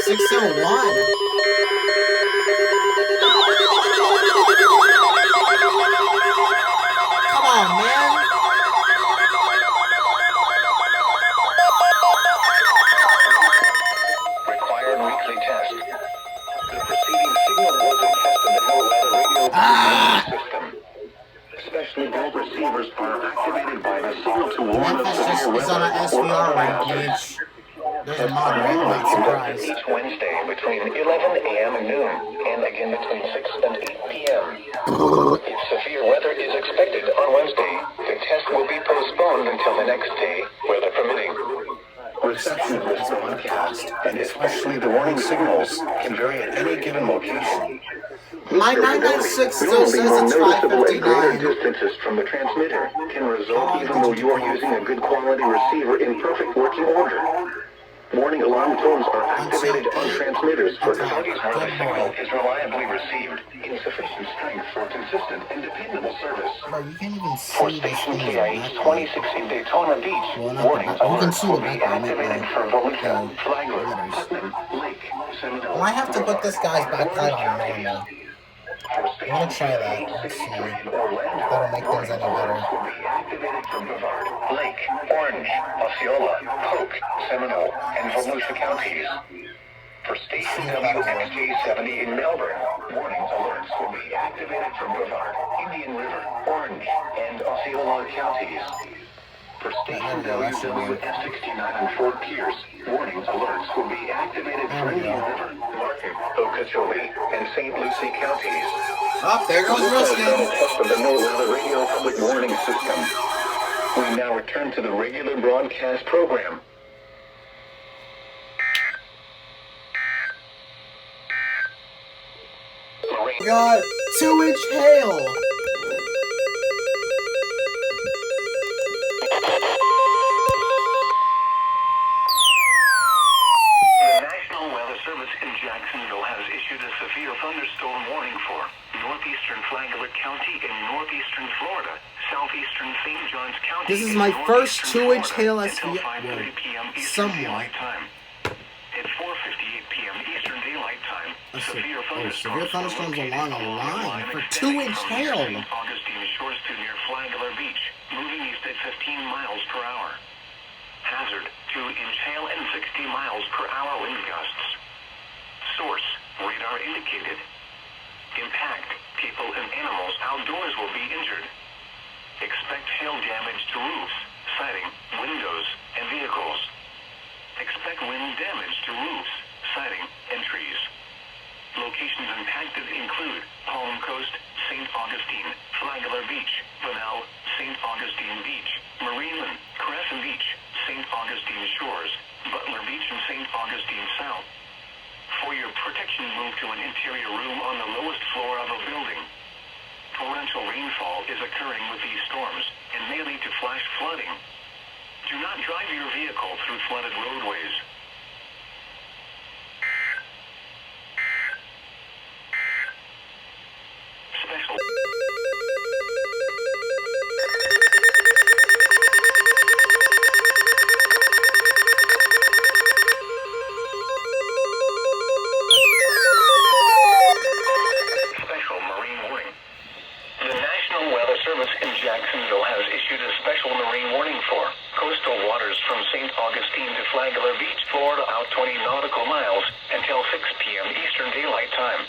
601. Come on, man. Required weekly test. The preceding signal was a test of the NOAA radio system. Specially built receivers are activated by the signal to warn of severe It's on weather an or SVR other rank hazards. gauge. There's a mod, right? I'm not surprised. Each Wednesday between 11 a.m. and noon, and again between 6 and 8 p.m. If severe weather is expected on Wednesday, the test will be postponed until the next day, weather permitting. Reception of this broadcast, and especially the warning signals, can vary at any given location. My 996 still says it's noticeable at greater 559. distances from the transmitter can result even though you are using a good quality receiver in perfect working order. Warning alarm tones are activated on transmitters for targets where the signal is reliably received in sufficient strength for consistent and dependable service. Bro, you can't even For see this station thing. KIH 26 in Daytona Beach, Well, not warning the back. You can alerts see will the be background, activated not for Volusia, Flagler, letters. Putnam, Lake, Seminole. Well, I have to put this guy's backlight on normal. For I'm gonna try station that. KIH Let's see. 63 in Orlando, That'll make things any better. alerts will be activated for Brevard, Lake, Orange, Osceola, Polk, Seminole, and Volusia counties. For station WXJ70 in Melbourne, warning alerts will be activated for Brevard, Indian River, Orange, and Osceola counties. For station WWF69 in Fort Pierce, warning alerts will be activated for Indian River, Martin, Okeechobee, and St. Lucie counties. Oh, there goes Ruskin. Test of the NOAA radio public warning system. We now return to the regular broadcast program. We got 2-inch hail. The National Weather Service in Jacksonville has issued a severe thunderstorm warning for northeastern Flagler County in northeastern Florida, southeastern St. John's County. This is my first 2-inch hail until SVR. 5:30 p.m. Eastern Somewhat. Daylight Time. At 4:58 p.m. Eastern Daylight Time, severe thunderstorms along a line for 2-inch hail. St. Augustine shores to near Flagler Beach, moving east at 15 miles per hour. Hazard, 2-inch hail and 60 miles per hour wind gusts. Source, radar indicated. Impact, people and animals outdoors will be injured. Expect hail damage to roofs, siding, windows, and vehicles. Expect wind damage to roofs, siding, and trees. Locations impacted include Palm Coast, St. Augustine, Flagler Beach, Bunnell, St. Augustine Beach, Marineland, Crescent Beach, St. Augustine Shores, Butler Beach, and St. Augustine South. For your protection, move to an interior room on the lowest floor of a building. Torrential rainfall is occurring with these storms and may lead to flash flooding. Do not drive your vehicle through flooded roadways. Special. Special marine warning. The National Weather Service in Jacksonville has issued a special marine warning for coastal waters from St. Augustine to Flagler Beach, Florida, out 20 nautical miles until 6 p.m. Eastern Daylight Time.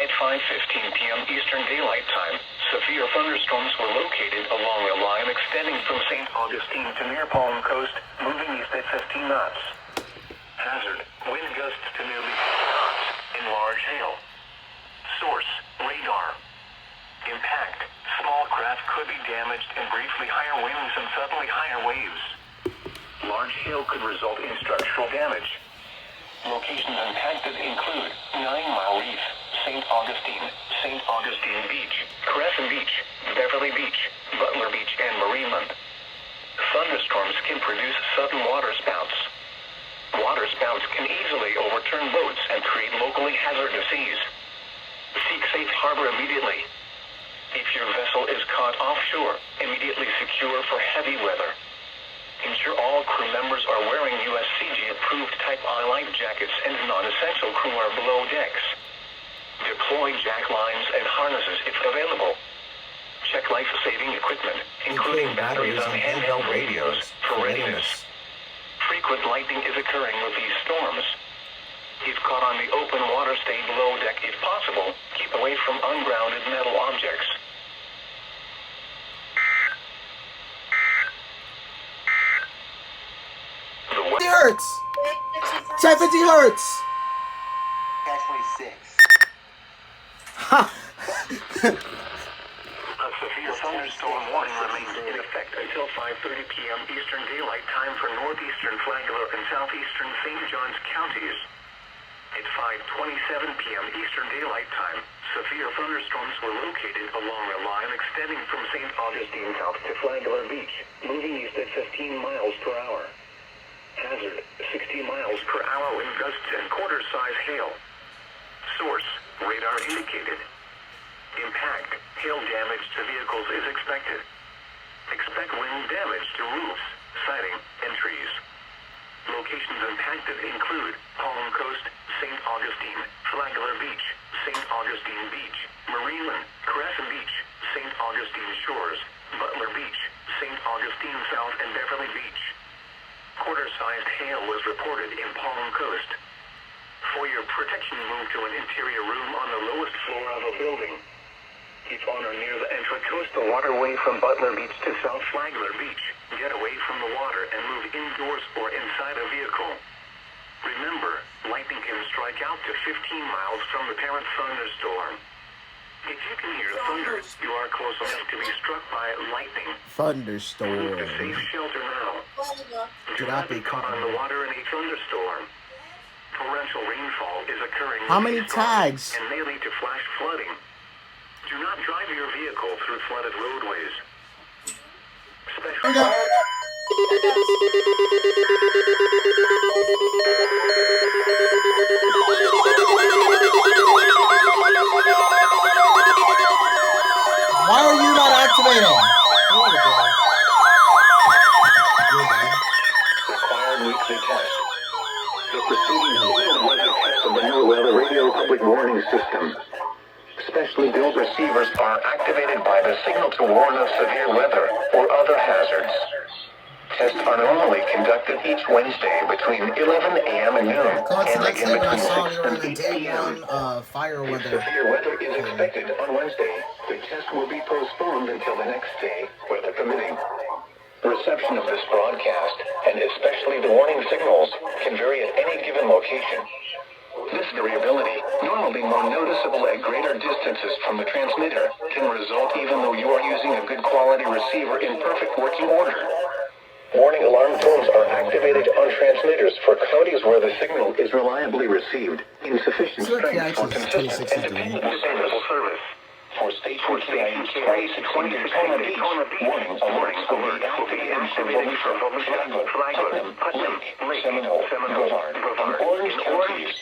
At 5:15 p.m. Eastern Daylight Time, severe thunderstorms were located along a line extending from St. Augustine to near Palm Coast, moving east at 15 knots. Hazard, wind gusts to nearly 50 knots and large hail. Source, radar. Impact, small craft could be damaged and briefly higher winds and suddenly higher waves. Large hail could result in structural damage. Locations impacted include 9 Mile Reef, St. Augustine Beach, Crescent Beach, Beverly Beach, Butler Beach, and Marineland. Thunderstorms can produce sudden water spouts. Water spouts can easily overturn boats and create locally hazardous seas. Seek safe harbor immediately. If your vessel is caught offshore, immediately secure for heavy weather. Ensure all crew members are wearing USCG approved Type I life jackets and non-essential crew are below decks. Deploy jack lines and harnesses if available. Check life-saving equipment, including batteries on handheld radios, for readiness. Frequent lightning is occurring with these storms. If caught on the open water, stay below deck if possible. Keep away from ungrounded metal objects. Hertz! 70 hertz! Actually 6. Ha! A severe thunderstorm warning remains in effect until 5:30 p.m. Eastern Daylight Time for northeastern Flagler and southeastern St. Johns counties. At 5:27 p.m. Eastern Daylight Time, severe thunderstorms were located along a line extending from St. Augustine south to Flagler Beach, moving east at 15 miles per hour. Hazard, 60 miles per hour wind gusts and quarter-size hail. Source, radar indicated. Impact, hail damage to vehicles is expected. Expect wind damage to roofs, siding, and trees. Locations impacted include Palm Coast, St. Augustine, Flagler Beach, St. Augustine Beach, Marineland, Crescent Beach, St. Augustine Shores, Butler Beach, St. Augustine South, and Beverly Beach. Quarter-sized hail was reported in Palm Coast. For your protection, move to an interior room on the lowest floor of a building. Keep on or near the intracoastal waterway from Butler Beach to South Flagler Beach. Get away from the water and move indoors or inside a vehicle. Remember, lightning can strike out to 15 miles from the parent thunderstorm. If you can hear thunder, you are close enough to be struck by lightning. Thunderstorm. Move to safe shelter now. Do not be caught on the water in a thunderstorm. Torrential rainfall is occurring. How many tags? And may lead to flash flooding. Do not drive your vehicle through flooded roadways. Special. Why are you not activating? Required weekly test. The preceding signal was a test of the new weather radio public warning system. Specially built receivers are activated by the signal to warn of severe weather or other hazards. Tests are normally conducted each Wednesday between 11 a.m. and noon and again between 6 and 8 p.m. Fire If weather. severe weather is expected on Wednesday, the test will be postponed until the next day, weather permitting. Reception of this broadcast, and especially the warning signals, can vary at any given location. This variability, normally more noticeable at greater distances from the transmitter, can result even though you are using a good quality receiver in perfect working order. Warning alarm tones are activated on transmitters for counties where the signal is reliably received, in sufficient strength for consistent and dependable service. For station KIH 2016 Daytona Beach, warning alerts will be activated for Flagler, Putnam, Lake, Seminole, Brevard, and Orange counties.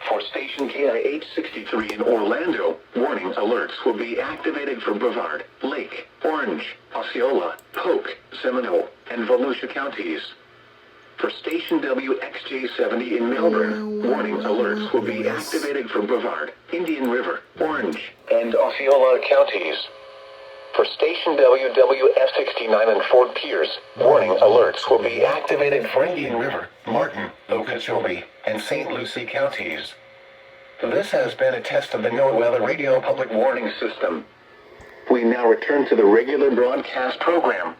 For station KIH 63 in Orlando, warning alerts will be activated for Brevard, Lake, Orange, Osceola, Polk, Seminole, and Volusia counties. For station WXJ70 in Melbourne, warning alerts will be activated for Brevard, Indian River, Orange, and Osceola counties. For station WWF69 in Fort Pierce, warning alerts will be activated for Indian River, Martin, Okeechobee, and St. Lucie counties. This has been a test of the NOAA Weather Radio Public Warning System. We now return to the regular broadcast program.